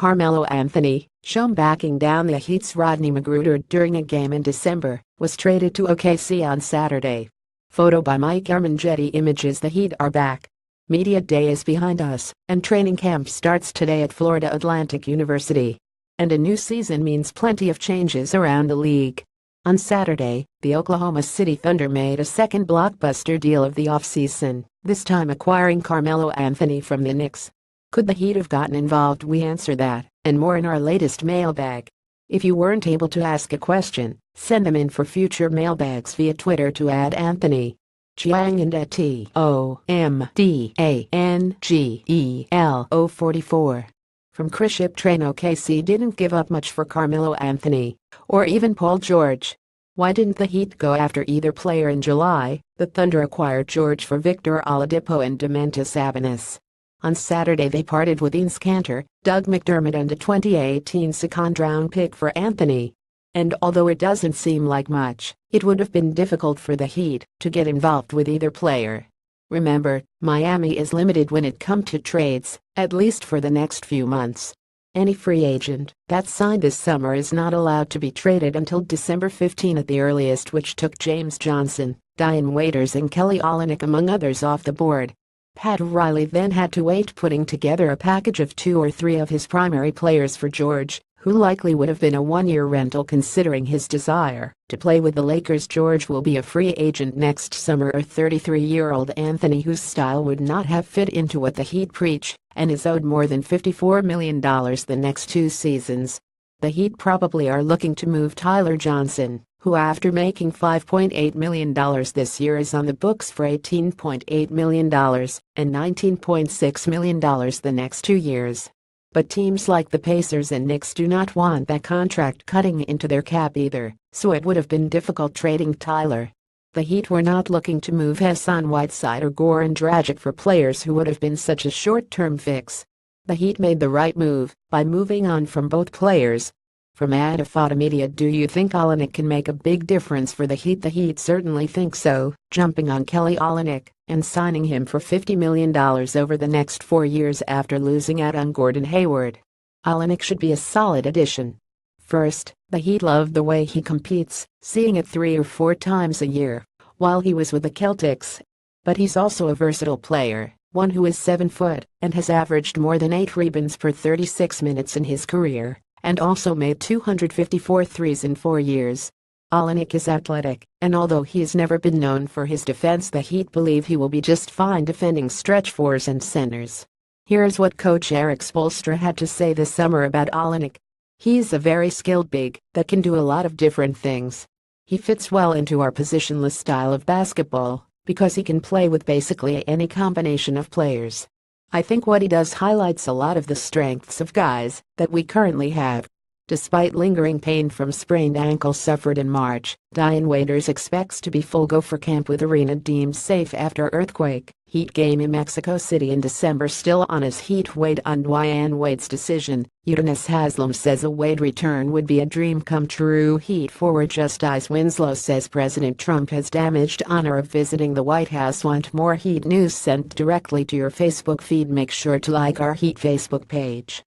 Carmelo Anthony, shown backing down the Heat's Rodney McGruder during a game in December, was traded to OKC on Saturday. Photo by Mike Getty Images. The Heat are back. Media Day is behind us, and training camp starts today at Florida Atlantic University. And a new season means plenty of changes around the league. On Saturday, the Oklahoma City Thunder made a second blockbuster deal of the offseason, this time acquiring Carmelo Anthony from the Knicks. Could the Heat have gotten involved? We answer that, and more in our latest mailbag. If you weren't able to ask a question, send them in for future mailbags via Twitter to @Anthony Chiang and @TOMDANGEL044. From Chris Shiptrain. OKC didn't give up much for Carmelo Anthony, or even Paul George. Why didn't the Heat go after either player in July? The Thunder acquired George for Victor Oladipo and Domantas Sabonis. On Saturday they parted with Enes Kanter, Doug McDermott and a 2018 second-round pick for Anthony. And although it doesn't seem like much, it would have been difficult for the Heat to get involved with either player. Remember, Miami is limited when it comes to trades, at least for the next few months. Any free agent that's signed this summer is not allowed to be traded until December 15 at the earliest, which took James Johnson, Dion Waiters and Kelly Olynyk among others off the board. Pat Riley then had to wait, putting together a package of 2 or 3 of his primary players for George, who likely would have been a one-year rental considering his desire to play with the Lakers. George will be a free agent next summer. 33-year-old Anthony, whose style would not have fit into what the Heat preach, and is owed more than $54 million the next 2 seasons. The Heat probably are looking to move Tyler Johnson, who after making $5.8 million this year is on the books for $18.8 million and $19.6 million the next 2 years. But teams like the Pacers and Knicks do not want that contract cutting into their cap either, so it would have been difficult trading Tyler. The Heat were not looking to move Hassan Whiteside or Goran Dragic for players who would have been such a short-term fix. The Heat made the right move by moving on from both players. From Adafata Media. Do you think Olynyk can make a big difference for the Heat? The Heat certainly think so, jumping on Kelly Olynyk and signing him for $50 million over the next 4 years after losing out on Gordon Hayward. Olynyk should be a solid addition. First, the Heat love the way he competes, seeing it 3 or 4 times a year while he was with the Celtics. But he's also a versatile player, one who is 7 foot and has averaged more than 8 rebounds per 36 minutes in his career, and also made 254 threes in 4 years. Olynyk is athletic, and although he has never been known for his defense, the Heat believe he will be just fine defending stretch 4s and centers. Here's what coach Erik Spoelstra had to say this summer about Olynyk. He's a very skilled big that can do a lot of different things. He fits well into our positionless style of basketball because he can play with basically any combination of players. I think what he does highlights a lot of the strengths of guys that we currently have. Despite lingering pain from sprained ankle suffered in March, Dion Waiters expects to be full go for camp with arena deemed safe after earthquake. Heat game in Mexico City in December still on as Heat wait on Dwyane Wade's decision. Udonis Haslem says a Wade return would be a dream come true. Heat forward Justice Winslow says President Trump has damaged honor of visiting the White House. Want more Heat news sent directly to your Facebook feed? Make sure to like our Heat Facebook page.